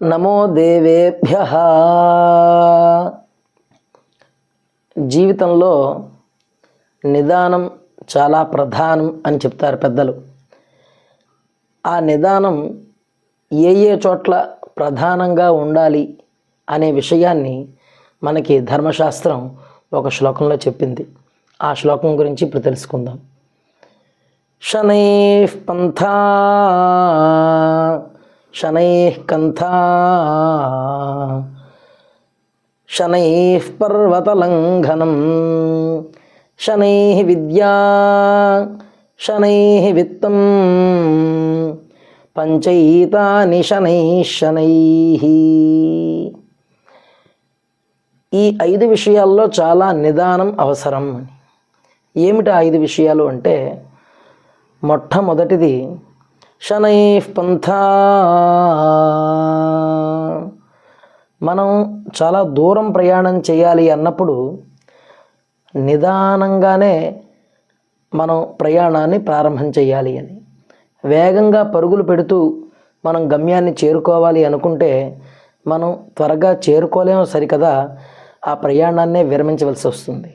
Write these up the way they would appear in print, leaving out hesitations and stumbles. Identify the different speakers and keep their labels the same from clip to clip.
Speaker 1: నమో దేవేభ్యః. జీవితంలో నిదానం చాలా ప్రధానం అని చెప్తారు పెద్దలు. ఆ నిదానం ఏ చోట్ల ప్రధానంగా ఉండాలి అనే విషయాన్ని మనకి ధర్మశాస్త్రం ఒక శ్లోకంలో చెప్పింది. ఆ శ్లోకం గురించి ఇప్పుడు తెలుసుకుందాం. శనైః పంథా శనైః కంథా శనైః పర్వతలంఘనం శనైః విద్యా శనైః విత్తం పంచైతాని శనైః. ఈ 5 విషయాల్లో చాలా నిదానం అవసరం అని. ఏమిటి 5 విషయాలు అంటే, మొట్టమొదటిది శనైః పంథా. మనం చాలా దూరం ప్రయాణం చేయాలి అన్నప్పుడు నిదానంగానే మనం ప్రయాణాన్ని ప్రారంభం చేయాలి అని. వేగంగా పరుగులు పెడుతూ మనం గమ్యాన్ని చేరుకోవాలి అనుకుంటే మనం త్వరగా చేరుకోలేము సరికదా, ఆ ప్రయాణాన్నే విరమించవలసి వస్తుంది.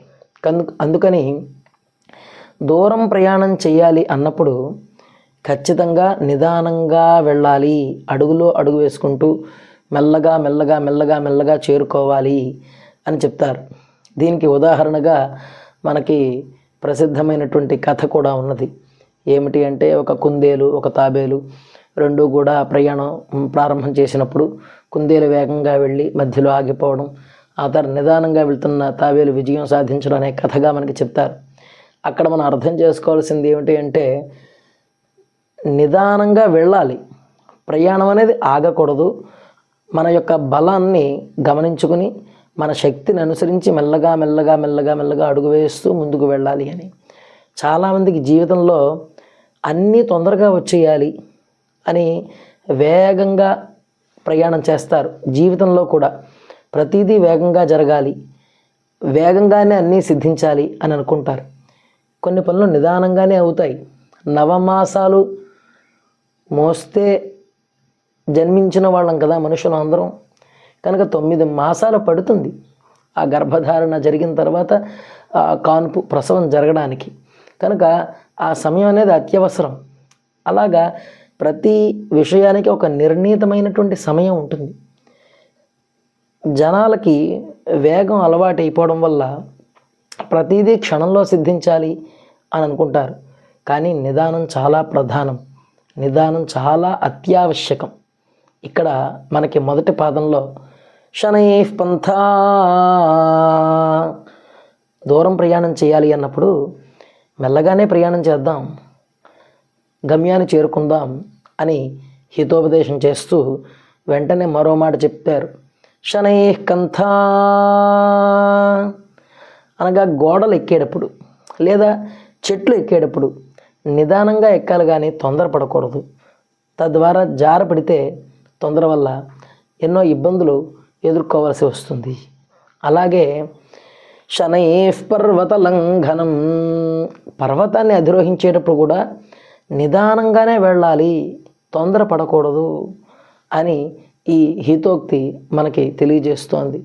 Speaker 1: అందుకని దూరం ప్రయాణం చేయాలి అన్నప్పుడు ఖచ్చితంగా నిదానంగా వెళ్ళాలి. అడుగులో అడుగు వేసుకుంటూ మెల్లగా మెల్లగా మెల్లగా మెల్లగా చేరుకోవాలి అని చెప్తారు. దీనికి ఉదాహరణగా మనకి ప్రసిద్ధమైనటువంటి కథ కూడా ఉన్నది. ఏమిటి అంటే, ఒక కుందేలు ఒక తాబేలు రెండూ కూడా ప్రయాణం ప్రారంభం చేసినప్పుడు కుందేలు వేగంగా వెళ్ళి మధ్యలో ఆగిపోవడం, ఆ తర్వాత నిదానంగా వెళ్తున్న తాబేలు విజయం సాధించడం అనే కథగా మనకి చెప్తారు. అక్కడ మనం అర్థం చేసుకోవాల్సింది ఏమిటి అంటే, నిదానంగా వెళ్ళాలి. ప్రయాణం అనేది ఆగకూడదు. మన యొక్క బలాన్ని గమనించుకుని మన శక్తిని అనుసరించి మెల్లగా మెల్లగా మెల్లగా మెల్లగా అడుగు వేస్తూ ముందుకు వెళ్ళాలి అని. చాలామందికి జీవితంలో అన్నీ తొందరగా వచ్చేయాలి అని వేగంగా ప్రయాణం చేస్తారు. జీవితంలో కూడా ప్రతిదీ వేగంగా జరగాలి, వేగంగానే అన్నీ సిద్ధించాలి అని అనుకుంటారు. కొన్ని పనులు నిదానంగానే అవుతాయి. నవమాసాలు మోస్తే జన్మించిన వాళ్ళం కదా మనుషులు అందరం. కనుక 9 మాసాలు పడుతుంది ఆ గర్భధారణ జరిగిన తర్వాత కాన్పు ప్రసవం జరగడానికి. కనుక ఆ సమయం అనేది అత్యవసరం. అలాగా ప్రతి విషయానికి ఒక నిర్ణీతమైనటువంటి సమయం ఉంటుంది. జనాలకి వేగం అలవాటు అయిపోవడం వల్ల ప్రతిదీ క్షణంలో సిద్ధించాలి అని అనుకుంటారు. కానీ నిదానం చాలా ప్రధానం, నిదానం చాలా అత్యావశ్యకం. ఇక్కడ మనకి మొదటి పాదంలో శనైః పంథా, దూరం ప్రయాణం చేయాలి అన్నప్పుడు మెల్లగానే ప్రయాణం చేద్దాం, గమ్యాన్ని చేరుకుందాం అని హితోపదేశం చేస్తూ వెంటనే మరో మాట చెప్పారు. శనైః కంథా అనగా గోడలు ఎక్కేటప్పుడు లేదా చెట్లు ఎక్కేటప్పుడు నిదానంగా ఎక్కాలి, కానీ తొందరపడకూడదు. తద్వారా జారపడితే తొందర వల్ల ఎన్నో ఇబ్బందులు ఎదుర్కోవాల్సి వస్తుంది. అలాగే శనైః పర్వతలంఘనం, పర్వతాన్ని అధిరోహించేటప్పుడు కూడా నిదానంగానే వెళ్ళాలి, తొందరపడకూడదు అని ఈ హితోక్తి మనకి తెలియజేస్తోంది.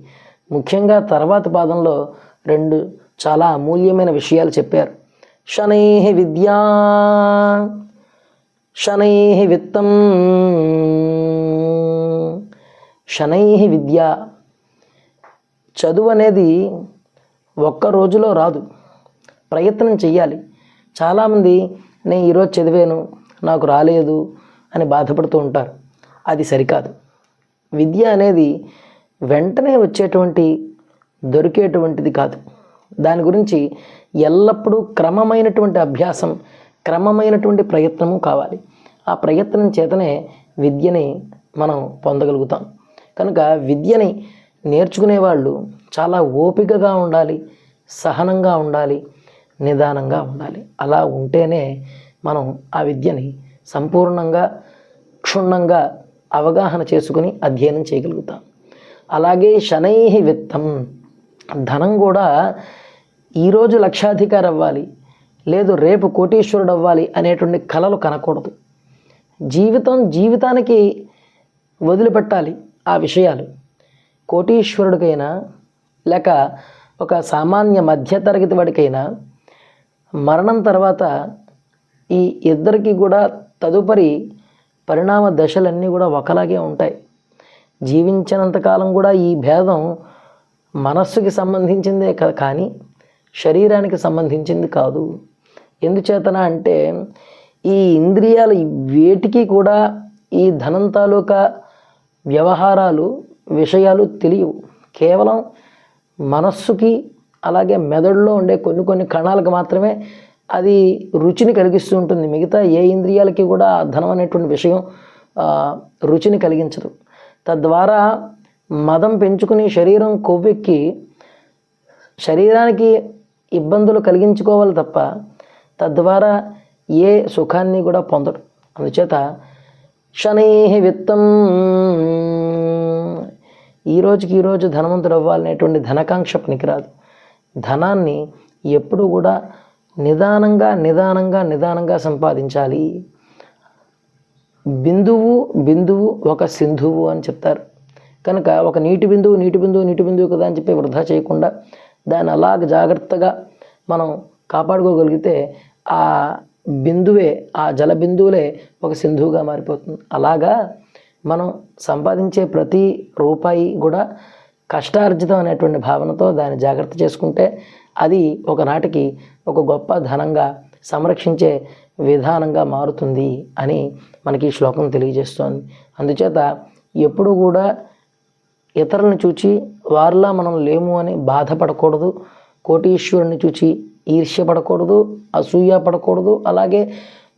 Speaker 1: ముఖ్యంగా తర్వాత పాదంలో 2 చాలా అమూల్యమైన విషయాలు చెప్పారు. శనైః విద్యా శనైః విత్తం శనైః విద్య. చదువు అనేది ఒక్క రోజులో రాదు, ప్రయత్నం చెయ్యాలి. చాలామంది నేను ఈరోజు చదివాను నాకు రాలేదు అని బాధపడుతూ ఉంటారు. అది సరికాదు. విద్య అనేది వెంటనే వచ్చేటువంటి దొరికేటువంటిది కాదు. దాని గురించి ఎల్లప్పుడూ క్రమమైనటువంటి అభ్యాసం, క్రమమైనటువంటి ప్రయత్నము కావాలి. ఆ ప్రయత్నం చేతనే విద్యని మనం పొందగలుగుతాం. కనుక విద్యని నేర్చుకునే వాళ్ళు చాలా ఓపికగా ఉండాలి, సహనంగా ఉండాలి, నిదానంగా ఉండాలి. అలా ఉంటేనే మనం ఆ విద్యని సంపూర్ణంగా క్షుణ్ణంగా అవగాహన చేసుకుని అధ్యయనం చేయగలుగుతాం. అలాగే శనైః విత్తం, ధనం కూడా ఈరోజు లక్షాధికారి అవ్వాలి, లేదు రేపు కోటీశ్వరుడు అవ్వాలి అనేటువంటి కలలు కనకూడదు. జీవితానికి వదిలిపెట్టాలి. ఆ విషయాలు కోటీశ్వరుడికైనా లేక ఒక సామాన్య మధ్యతరగతి వాడికైనా మరణం తర్వాత ఈ ఇద్దరికి కూడా తదుపరి పరిణామ దశలన్నీ కూడా ఒకలాగే ఉంటాయి. జీవించినంతకాలం కూడా ఈ భేదం మనస్సుకి సంబంధించిందే కానీ శరీరానికి సంబంధించింది కాదు. ఎందుచేతన అంటే ఈ ఇంద్రియాలు వేటికి కూడా ఈ ధనం తాలూకా వ్యవహారాలు విషయాలు తెలియవు. కేవలం మనస్సుకి అలాగే మెదడులో ఉండే కొన్ని కొన్ని కణాలకు మాత్రమే అది రుచిని కలిగిస్తూ ఉంటుంది. మిగతా ఏ ఇంద్రియాలకి కూడా ధనం అనేటువంటి విషయం రుచిని కలిగించదు. తద్వారా మదం పెంచుకుని శరీరం కొవ్వెక్కి శరీరానికి ఇబ్బందులు కలిగించుకోవాలి తప్ప తద్వారా ఏ సుఖాన్ని కూడా పొందడు. అందుచేత శనైః విత్తం, ఈరోజు ధనవంతుడు అవ్వాలనేటువంటి ధనకాంక్ష పనికిరాదు. ధనాన్ని ఎప్పుడు కూడా నిదానంగా సంపాదించాలి. బిందువు ఒక సింధువు అని చెప్తారు. కనుక ఒక నీటి బిందువు కదా అని చెప్పి వృధా చేయకుండా దాన్ని అలాగ జాగ్రత్తగా మనం కాపాడుకోగలిగితే ఆ బిందువే, ఆ జల బిందువులే ఒక సింధువుగా మారిపోతుంది. అలాగా మనం సంపాదించే ప్రతి రూపాయి కూడా కష్టార్జితం అనేటువంటి భావనతో దాన్ని జాగ్రత్త చేసుకుంటే అది ఒకనాటికి ఒక గొప్ప ధనంగా సంరక్షించే విధానంగా మారుతుంది అని మనకి ఈ శ్లోకం తెలియజేస్తోంది. అందుచేత ఎప్పుడు కూడా ఇతరులను చూచి వారిలా మనం లేము అని బాధపడకూడదు. కోటీశ్వరుని చూచి ఈర్ష్యపడకూడదు, అసూయ పడకూడదు. అలాగే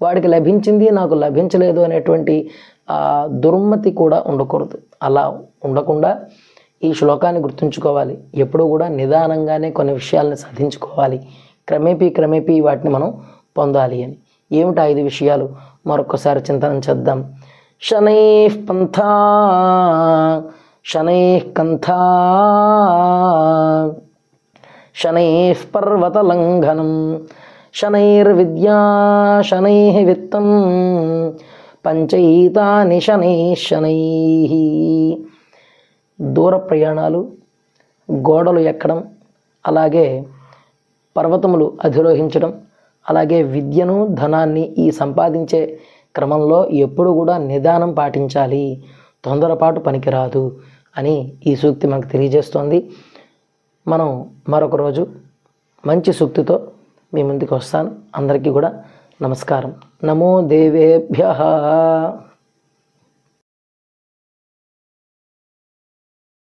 Speaker 1: వాడికి లభించింది నాకు లభించలేదు అనేటువంటి దుర్మతి కూడా ఉండకూడదు. అలా ఉండకుండా ఈ శ్లోకాన్ని గుర్తుంచుకోవాలి. ఎప్పుడూ కూడా నిదానంగానే కొన్ని విషయాలను సాధించుకోవాలి. క్రమేపీ వాటిని మనం పొందాలి అని. ఏమిటా 5 విషయాలు మరొకసారి చింతనం చేద్దాం. శనైః పంథా, శనైః కంథా, శనైః పర్వతలంఘనం, శనైర్విద్యా, శనైః విత్తం, పంచైతాని శనైః. దూర ప్రయాణాలు, గోడలు ఎక్కడం, అలాగే పర్వతములు అధిరోహించడం, అలాగే విద్యను ధనాన్ని ఈ సంపాదించే క్రమంలో ఎప్పుడు కూడా నిదానం పాటించాలి, తొందరపాటు పనికిరాదు అని ఈ సూక్తి మనకు తెలియజేస్తోంది. మనం మరొక రోజు మంచి సూక్తితో మీ ముందుకు వస్తాను. అందరికీ కూడా నమస్కారం. నమో దేవేభ్యః.